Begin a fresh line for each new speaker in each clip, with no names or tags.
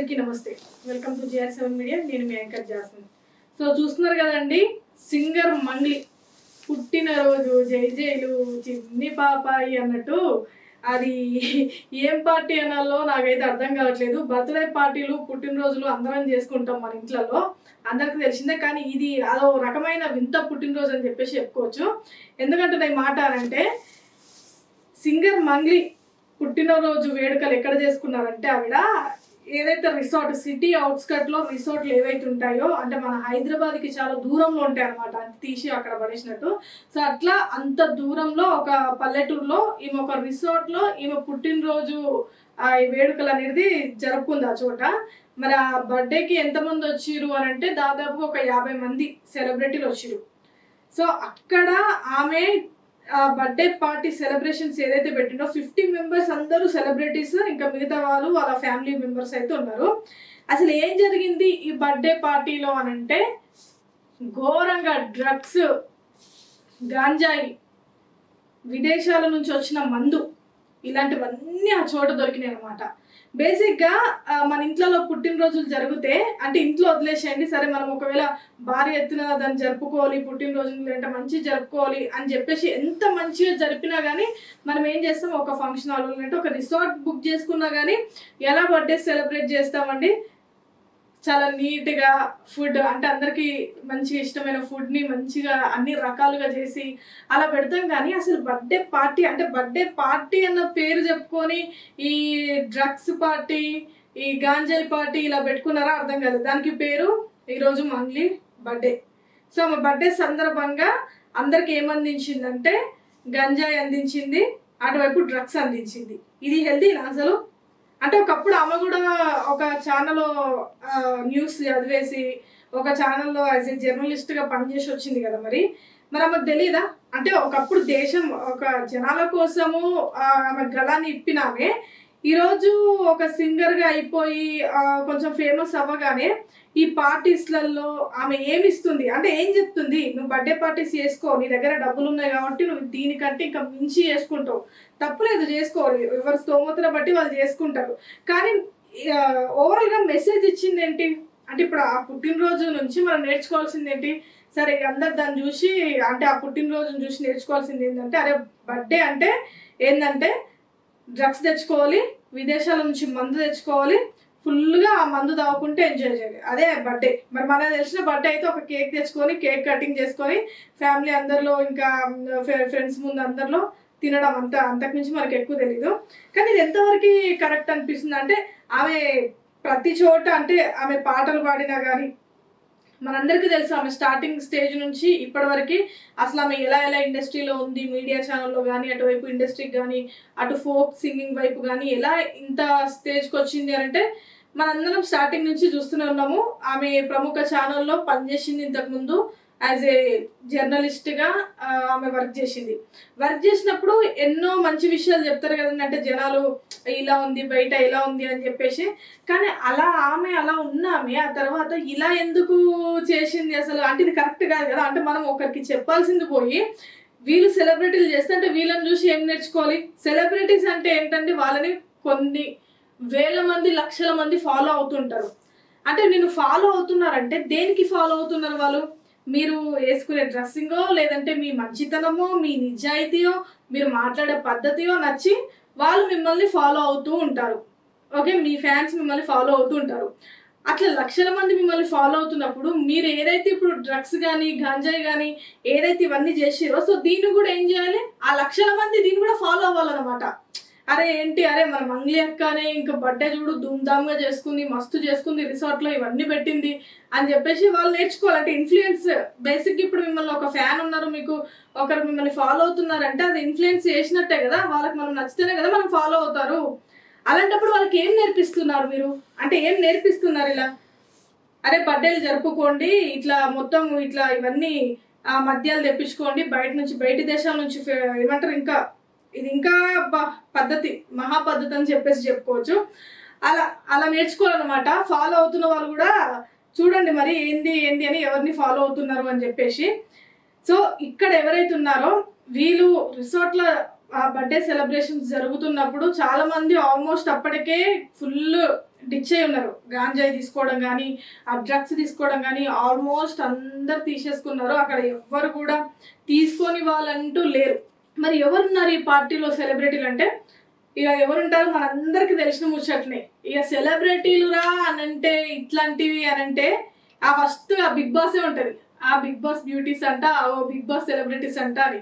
అందరికీ నమస్తే. Welcome to GR7 media. నేను మీ యాంకర్ జాస్మిన్. సో చూస్తున్నారు కదండి, సింగర్ మంగ్లీ పుట్టినరోజు జై జైలు చిన్ని పాపాయి అన్నట్టు అది ఏం పార్టీ అనాలో నాకైతే అర్థం కావట్లేదు. బర్త్డే పార్టీలు పుట్టినరోజులు అందరం చేసుకుంటాం మన ఇంట్లో, అందరికి తెలిసిందే. కానీ ఇది అదో రకమైన వింత పుట్టినరోజు అని చెప్పేసి చెప్పుకోవచ్చు. ఎందుకంటే నేను మాట అంటే సింగర్ మంగ్లీ పుట్టినరోజు వేడుకలు ఎక్కడ చేసుకున్నారంటే ఆవిడ ఏదైతే రిసార్ట్ సిటీ అవుట్స్కట్ లో రిసార్ట్లు ఏవైతే ఉంటాయో, అంటే మన హైదరాబాద్ కి చాలా దూరంలో ఉంటాయి అనమాట, అంటే తీసి అక్కడ పడేసినట్టు. సో అట్లా అంత దూరంలో ఒక పల్లెటూరులో ఈమె ఒక రిసార్ట్ లో ఈమె పుట్టినరోజు ఈ వేడుకలు అనేది జరుపుకుంది ఆ చోట. మరి ఆ బర్త్డేకి ఎంతమంది వచ్చిరు అని అంటే దాదాపు ఒక 50 మంది సెలబ్రిటీలు వచ్చిరు. సో అక్కడ ఆమె బర్త్డే పార్టీ సెలబ్రేషన్స్ ఏదైతే పెట్టిండో 50 మెంబర్స్ అందరూ సెలబ్రిటీస్, ఇంకా మిగతా వాళ్ళు వాళ్ళ ఫ్యామిలీ మెంబర్స్ అయితే ఉన్నారు. అసలు ఏం జరిగింది ఈ బర్త్డే పార్టీలో అని అంటే ఘోరంగా డ్రగ్స్, గాంజాయి, విదేశాల నుంచి వచ్చిన మందు, ఇలాంటివన్నీ ఆ చోట దొరికినాయి అనమాట. బేసిక్గా మన ఇంట్లో పుట్టినరోజులు జరిగితే అంటే ఇంట్లో వదిలేసేయండి, సరే మనం ఒకవేళ భారీ ఎత్తున దాన్ని జరుపుకోవాలి, పుట్టినరోజులు అంటే మంచిగా జరుపుకోవాలి అని చెప్పేసి ఎంత మంచిగా జరిపినా కానీ మనం ఏం చేస్తాం, ఒక ఫంక్షన్ హాల్ అంటే ఒక రిసార్ట్ బుక్ చేసుకున్నా కానీ ఎలా బర్త్డే సెలబ్రేట్ చేస్తామండి, చాలా నీట్గా ఫుడ్ అంటే అందరికీ మంచిగా ఇష్టమైన ఫుడ్ని మంచిగా అన్ని రకాలుగా చేసి అలా పెడతాం. కానీ అసలు బర్త్డే పార్టీ అంటే బర్త్డే పార్టీ అన్న పేరు చెప్పుకొని ఈ డ్రగ్స్ పార్టీ, ఈ గాంజాయి పార్టీ ఇలా పెట్టుకున్నారా అర్థం కాదు. దానికి పేరు ఈరోజు మంగ్లీ బర్త్డే. సో ఆమె బర్త్డే సందర్భంగా అందరికి ఏమందించిందంటే గంజాయి అందించింది, అటువైపు డ్రగ్స్ అందించింది. ఇది హెల్తీనా అసలు? అంటే ఒకప్పుడు ఆమె కూడా ఒక ఛానల్లో న్యూస్ చదివేసి ఒక ఛానల్లో యాజ్ ఏ జర్నలిస్ట్గా పనిచేసి వచ్చింది కదా. మరి ఆమెకు తెలియదా? అంటే ఒకప్పుడు దేశం ఒక జనాల కోసము ఆమె గలాన్ని ఇప్పినామే ఈరోజు ఒక సింగర్గా అయిపోయి కొంచెం ఫేమస్ అవ్వగానే ఈ పార్టీస్లలో ఆమె ఏమిస్తుంది అంటే ఏం చెప్తుంది, నువ్వు బర్త్డే పార్టీస్ చేసుకో, నీ దగ్గర డబ్బులు ఉన్నాయి కాబట్టి నువ్వు దీనికంటే ఇంకా మించి చేసుకుంటావు, తప్పులేదు, చేసుకోవాలి, ఎవరి స్తోమతను బట్టి వాళ్ళు చేసుకుంటారు. కానీ ఓవరాల్గా మెసేజ్ ఇచ్చింది ఏంటి అంటే ఇప్పుడు ఆ పుట్టినరోజు నుంచి మనం నేర్చుకోవాల్సింది ఏంటి? సరే అందరు దాన్ని చూసి అంటే ఆ పుట్టినరోజును చూసి నేర్చుకోవాల్సింది ఏంటంటే అరే బర్త్డే అంటే ఏంటంటే డ్రగ్స్ తెచ్చుకోవాలి, విదేశాల నుంచి మందు తెచ్చుకోవాలి, ఫుల్గా ఆ మందు తాగుకుంటే ఎంజాయ్ చేయాలి, అదే బర్త్డే. మరి మనకు తెలిసిన బర్త్డే అయితే ఒక కేక్ తెచ్చుకొని కేక్ కటింగ్ చేసుకొని ఫ్యామిలీ అందరిలో ఇంకా ఫ్రెండ్స్ ముందు అందరిలో తినడం, అంతకుమించి మనకు ఎక్కువ తెలీదు. కానీ ఇది ఎంతవరకు కరెక్ట్ అనిపిస్తుంది అంటే ఆమె ప్రతి చోట అంటే ఆమె పాటలు పాడినా కానీ మనందరికీ తెలుసు ఆమె స్టార్టింగ్ స్టేజ్ నుంచి ఇప్పటి వరకు అసలు ఆమె ఎలా ఇండస్ట్రీలో ఉంది, మీడియా ఛానల్లో కానీ అటువైపు ఇండస్ట్రీకి కానీ అటు ఫోక్ సింగింగ్ వైపు కానీ ఎలా ఇంత స్టేజ్కి వచ్చింది అంటే మనందరం స్టార్టింగ్ నుంచి చూస్తూనే ఉన్నాము. ఆమె ప్రముఖ ఛానల్లో పనిచేసింది, ఇంతకుముందు యాజ్ ఏ జర్నలిస్ట్గా ఆమె వర్క్ చేసినప్పుడు ఎన్నో మంచి విషయాలు చెప్తారు కదండి, అంటే జనాలు ఇలా ఉంది బయట ఇలా ఉంది అని చెప్పేసి. కానీ ఆమె అలా ఉన్నామే ఆ తర్వాత ఇలా ఎందుకు చేసింది అసలు అంటే ఇది కరెక్ట్ కాదు కదా. అంటే మనం ఒకరికి చెప్పాల్సింది పోయి వీళ్ళు సెలబ్రిటీలు చేస్తే అంటే వీళ్ళని చూసి ఏం నేర్చుకోవాలి? సెలబ్రిటీస్ అంటే ఏంటంటే వాళ్ళని కొన్ని వేల మంది లక్షల మంది ఫాలో అవుతుంటారు. అంటే నేను ఫాలో అవుతున్నారంటే దేనికి ఫాలో అవుతున్నారు వాళ్ళు? మీరు వేసుకునే డ్రెస్సింగో, లేదంటే మీ మంచితనమో, మీ నిజాయితీయో, మీరు మాట్లాడే పద్ధతియో నచ్చి వాళ్ళు మిమ్మల్ని ఫాలో అవుతూ ఉంటారు. ఓకే, మీ ఫ్యాన్స్ మిమ్మల్ని ఫాలో అవుతూ ఉంటారు. అట్లా లక్షల మంది మిమ్మల్ని ఫాలో అవుతున్నప్పుడు మీరు ఏదైతే ఇప్పుడు డ్రగ్స్ కానీ గాంజాయి కానీ ఏదైతే ఇవన్నీ చేసిరో సో దీన్ని కూడా ఏం చేయాలి, ఆ లక్షల మంది దీన్ని కూడా ఫాలో అవ్వాలన్నమాట. అరే ఏంటి, అరే మన మంగ్లీ అక్కనే ఇంకా బర్త్డే చూడు ధూమ్ధామ్గా చేసుకుంది, మస్తు చేసుకుంది, రిసార్ట్లో ఇవన్నీ పెట్టింది అని చెప్పేసి వాళ్ళు నేర్చుకోవాలంటే ఇన్ఫ్లుయెన్స్. బేసిక్ ఇప్పుడు మిమ్మల్ని ఒక ఫ్యాన్ ఉన్నారు, మీకు ఒకరు మిమ్మల్ని ఫాలో అవుతున్నారంటే అది ఇన్ఫ్లుయెన్స్ చేసినట్టే కదా, వాళ్ళకి మనం నచ్చితేనే కదా మనం ఫాలో అవుతారు. అలాంటప్పుడు వాళ్ళకి ఏం నేర్పిస్తున్నారు మీరు అంటే ఏం నేర్పిస్తున్నారు? ఇలా అరే బర్త్డేలు జరుపుకోండి, ఇట్లా మొత్తం ఇట్లా ఇవన్నీ మద్యాలు తెప్పించుకోండి బయటి దేశాల నుంచి ఏమంటారు, ఇంకా ఇది ఇంకా పద్ధతి మహా పద్ధతి అని చెప్పేసి చెప్పుకోవచ్చు. అలా నేర్చుకోవాలన్నమాట. ఫాలో అవుతున్న వాళ్ళు కూడా చూడండి మరి ఏంది అని ఎవరిని ఫాలో అవుతున్నారు అని చెప్పేసి. సో ఇక్కడ ఎవరైతే ఉన్నారో వీళ్ళు రిసార్ట్ల ఆ బర్త్డే సెలబ్రేషన్స్ జరుగుతున్నప్పుడు చాలా మంది ఆల్మోస్ట్ అప్పటికే ఫుల్ డిచ్ అయి ఉన్నారు. గాంజాయి తీసుకోవడం కానీ, ఆ డ్రగ్స్ తీసుకోవడం కానీ ఆల్మోస్ట్ అందరు తీసేసుకున్నారు. అక్కడ ఎవ్వరు కూడా తీసుకొని వాళ్ళంటూ లేరు. మరి ఎవరున్నారు ఈ పార్టీలో సెలబ్రిటీలు అంటే, ఇక ఎవరుంటారు మనందరికి తెలిసిన ముచ్చట్నే. ఇక సెలబ్రిటీలు రా అనంటే, ఇట్లాంటివి అనంటే ఆ ఫస్ట్ ఆ బిగ్ బాసే ఉంటుంది. ఆ బిగ్ బాస్ బ్యూటీస్ అంట, ఓ బిగ్ బాస్ సెలబ్రిటీస్ అంట అని.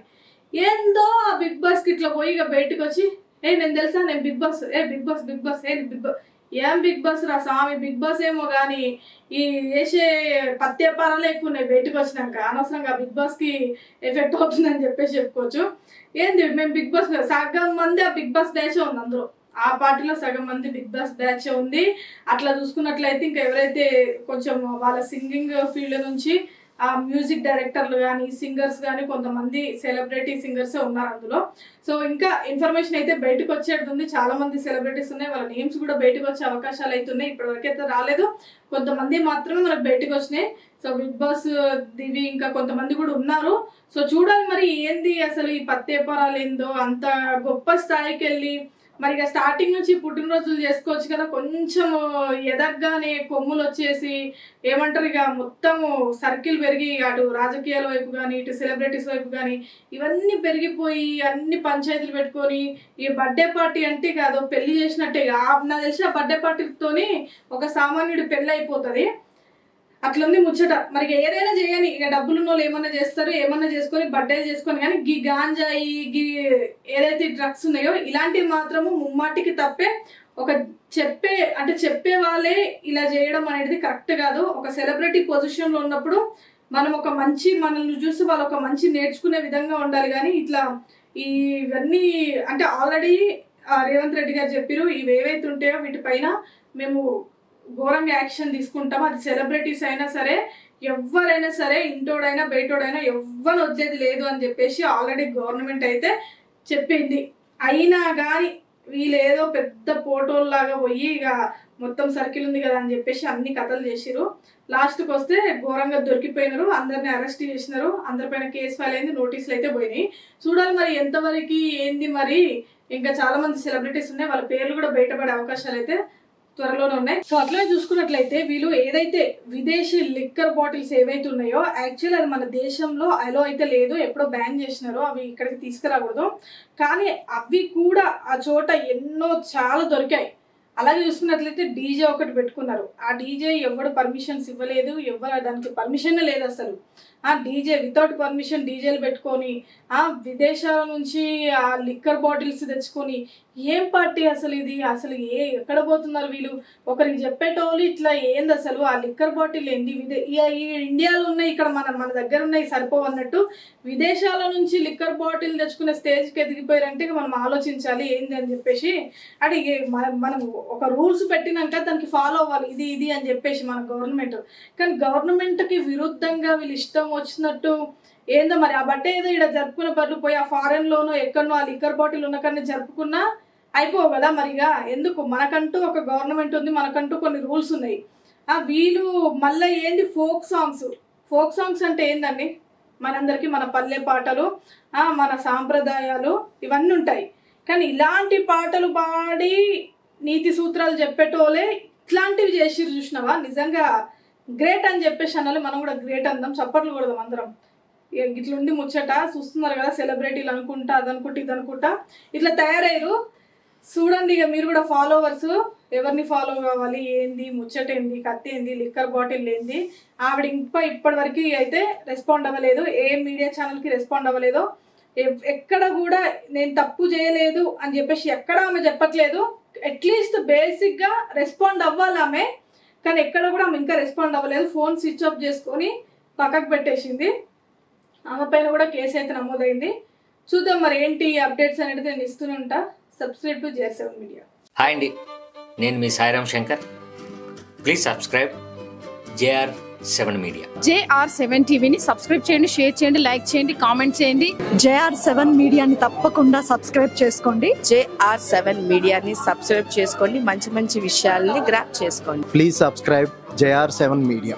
ఏందో ఆ బిగ్ బాస్కి ఇట్లా పోయి ఇక బయటకు వచ్చి నేను తెలుసా, నేను big boss, big boss big boss big boss. ఏం బిగ్ బాస్ రా స్వామి, బిగ్ బాస్ ఏమో కానీ ఈ వేసే పత్యపారాలు ఎక్కువ ఉన్నాయి బయటకు వచ్చినాక. అనవసరంగా బిగ్ బాస్కి ఎఫెక్ట్ అవుతుందని చెప్పేసి చెప్పుకోవచ్చు. ఏంది మేము బిగ్ బాస్ సగం మంది ఆ బిగ్ బాస్ బ్యాచ్ ఉంది. అందరూ ఆ పార్టీలో సగం మంది బిగ్ బాస్ బ్యాచ్ ఉంది. అట్లా చూసుకున్నట్లయితే ఇంకా ఎవరైతే కొంచెం వాళ్ళ సింగింగ్ ఫీల్డ్ నుంచి ఆ మ్యూజిక్ డైరెక్టర్లు కానీ, సింగర్స్ కానీ, కొంతమంది సెలబ్రిటీ సింగర్సే ఉన్నారు అందులో. సో ఇంకా ఇన్ఫర్మేషన్ అయితే బయటకు వచ్చేది. చాలా మంది సెలబ్రిటీస్ ఉన్నాయి, వాళ్ళ నేమ్స్ కూడా బయటకు వచ్చే అవకాశాలు అయితే ఉన్నాయి. ఇప్పటివరకు అయితే రాలేదు, కొంతమంది మాత్రమే మనకు బయటకు వచ్చినాయి. సో బిగ్ బాస్ దివి ఇంకా కొంతమంది కూడా ఉన్నారు. సో చూడాలి మరి ఏంది అసలు ఈ పత్యపారాలు ఏందో అంత గొప్ప స్థాయికి వెళ్ళి. మరి ఇక స్టార్టింగ్ నుంచి పుట్టినరోజులు చేసుకోవచ్చు కదా, కొంచెం ఎదగ్గానే కొమ్ములు వచ్చేసి ఏమంటారు ఇక మొత్తము సర్కిల్ పెరిగి అటు రాజకీయాల వైపు కానీ, ఇటు సెలబ్రిటీస్ వైపు కానీ ఇవన్నీ పెరిగిపోయి అన్ని పంచాయతీలు పెట్టుకొని ఈ బర్త్డే పార్టీ అంటే కాదు పెళ్లి చేసినట్టే. నాకు తెలిసిన బర్త్డే పార్టీతోని ఒక సామాన్యుడి పెళ్లి అయిపోతుంది. అట్లుంది ముచ్చట. మరి ఏదైనా చేయని, ఇక డబ్బులున్న వాళ్ళు ఏమన్నా చేస్తారు, ఏమన్నా చేసుకొని బర్త్డే చేసుకొని. కానీ గీ గాంజాయి గీ ఏదైతే డ్రగ్స్ ఉన్నాయో ఇలాంటివి మాత్రము ముమ్మాటికి తప్పే. ఒక చెప్పే వాళ్ళే ఇలా చేయడం అనేది కరెక్ట్ కాదు. ఒక సెలబ్రిటీ పొజిషన్లో ఉన్నప్పుడు మనం ఒక మంచి, మనల్ని చూసి వాళ్ళు ఒక మంచి నేర్చుకునే విధంగా ఉండాలి. కానీ ఇట్లా ఇవన్నీ అంటే ఆల్రెడీ రేవంత్ రెడ్డి గారు చెప్పారు, ఇవి ఏవైతే ఉంటాయో వీటిపైన మేము ఘోరంగా యాక్షన్ తీసుకుంటాం. అది సెలబ్రిటీస్ అయినా సరే, ఎవరైనా సరే, ఇంటోడైనా బయటోడైనా ఎవ్వరు వచ్చేది లేదు అని చెప్పేసి ఆల్రెడీ గవర్నమెంట్ అయితే చెప్పింది. అయినా కానీ వీళ్ళు ఏదో పెద్ద ఫోటోల్లాగా పోయి ఇక మొత్తం సర్కిల్ ఉంది కదా అని చెప్పేసి అన్ని కథలు చేసిరు. లాస్ట్కి వస్తే ఘోరంగా దొరికిపోయినారు, అందరిని అరెస్ట్ చేసినారు, అందరిపైన కేసు ఫైల్ అయింది, నోటీసులు అయితే పోయినాయి. చూడాలి మరి ఎంతవరకు ఏంది. మరి ఇంకా చాలా మంది సెలబ్రిటీస్ ఉన్నాయి, వాళ్ళ పేర్లు కూడా బయటపడే అవకాశాలు అయితే త్వరలోనే ఉన్నాయి. సో అట్లనే చూసుకున్నట్లయితే వీళ్ళు ఏదైతే విదేశీ లిక్కర్ బాటిల్స్ ఏవైతే ఉన్నాయో యాక్చువల్ అది మన దేశంలో అలో అయితే లేదు, ఎప్పుడో బ్యాన్ చేసినారో, అవి ఇక్కడికి తీసుకురాకూడదు. కానీ అవి కూడా ఆ చోట ఎన్నో చాలా దొరికాయి. అలాగే చూసుకున్నట్లయితే డీజే ఒకటి పెట్టుకున్నారు. ఆ డీజే ఎవరు పర్మిషన్స్ ఇవ్వలేదు, ఎవరు దానికి పర్మిషన్ లేదు అసలు. ఆ డీజే వితౌట్ పర్మిషన్ డీజేలు పెట్టుకొని విదేశాల నుంచి ఆ లిక్కర్ బాటిల్స్ తెచ్చుకొని ఏం పార్టీ అసలు ఇది? అసలు ఎక్కడ పోతున్నారు వీళ్ళు? ఒకరికి చెప్పేటోళ్ళు ఇట్లా ఏంది అసలు ఆ లిక్కర్ బాటిల్ ఏంది? ఈ ఇండియాలో ఉన్నాయి, ఇక్కడ మన దగ్గర ఉన్నాయి సరిపోవు అన్నట్టు విదేశాల నుంచి లిక్కర్ బాటిల్ తెచ్చుకునే స్టేజ్కి ఎదిగిపోయారంటే మనం ఆలోచించాలి ఏంది అని చెప్పేసి. అది మనం ఒక రూల్స్ పెట్టినాక దానికి ఫాలో అవ్వాలి, ఇది అని చెప్పేసి మన గవర్నమెంట్. కానీ గవర్నమెంట్కి విరుద్ధంగా వీళ్ళు ఇష్టం వచ్చినట్టు ఏందో మరి ఆ బట్టే ఏదో ఇక్కడ జరుపుకున్న బదులు పోయి ఆ ఫారెన్లోనో ఎక్కడనో ఆ లిక్కర్ బాటిల్ ఉన్న కన్నా జరుపుకున్నా అయిపోవు కదా. మరిగా ఎందుకు? మనకంటూ ఒక గవర్నమెంట్ ఉంది, మనకంటూ కొన్ని రూల్స్ ఉన్నాయి. వీళ్ళు మళ్ళీ ఏంది ఫోక్ సాంగ్స్ అంటే ఏందండి? మనందరికీ మన పల్లె పాటలు, మన సాంప్రదాయాలు ఇవన్నీ ఉంటాయి. కానీ ఇలాంటి పాటలు పాడి నీతి సూత్రాలు చెప్పేటోళ్ళే ఇట్లాంటివి చేసిరు చూసినావా? నిజంగా గ్రేట్ అని చెప్పేసి అనాలి. మనం కూడా గ్రేట్ అందాం, చప్పట్లు కొడదాం అందరం. ఇట్లుండి ముచ్చట చూస్తున్నారు కదా, సెలబ్రిటీలు అనుకుంటా అదనుకుంటా ఇదనుకుంటా ఇట్లా తయారయ్యారు. చూడండి ఇక మీరు కూడా ఫాలోవర్స్ ఎవరిని ఫాలో కావాలి, ఏంది ముచ్చట, ఏంది కత్తి, ఏంది లిక్కర్ బాటిల్ ఏంది. ఆవిడ ఇంకా ఇప్పటి వరకు అయితే రెస్పాండ్ అవ్వలేదు, ఏ మీడియా ఛానల్కి రెస్పాండ్ అవ్వలేదు. ఎక్కడ కూడా నేను తప్పు చేయలేదు అని చెప్పేసి ఎక్కడ ఆమె చెప్పట్లేదు. అట్లీస్ట్ బేసిక్గా రెస్పాండ్ అవ్వాలి ఆమె, కానీ ఎక్కడ కూడా ఆమె ఇంకా రెస్పాండ్ అవ్వలేదు. ఫోన్ స్విచ్ ఆఫ్ చేసుకొని పక్కకు పెట్టేసింది. ఆమె పైన కూడా కేసు అయితే నమోదైంది. చూద్దాం మరి ఏంటి అప్డేట్స్ అనేది నేను ఇస్తూనే ఉంటా. Subscribe to JR7 media.
Hi అండి, నేను మీ Sairam Shankar. Please subscribe JR7 media.
JR7 టీవీని సబ్స్క్రైబ్ చేయండి, షేర్ చేయండి, లైక్ చేయండి, కామెంట్ చేయండి.
JR7 మీడియాని తప్పకుండా సబ్స్క్రైబ్ చేసుకోండి.
JR7 మీడియాని సబ్స్క్రైబ్ చేసుకోండి, మంచి మంచి విషయాల్ని గ్రాప్ చేసుకోండి.
Please subscribe JR7 media.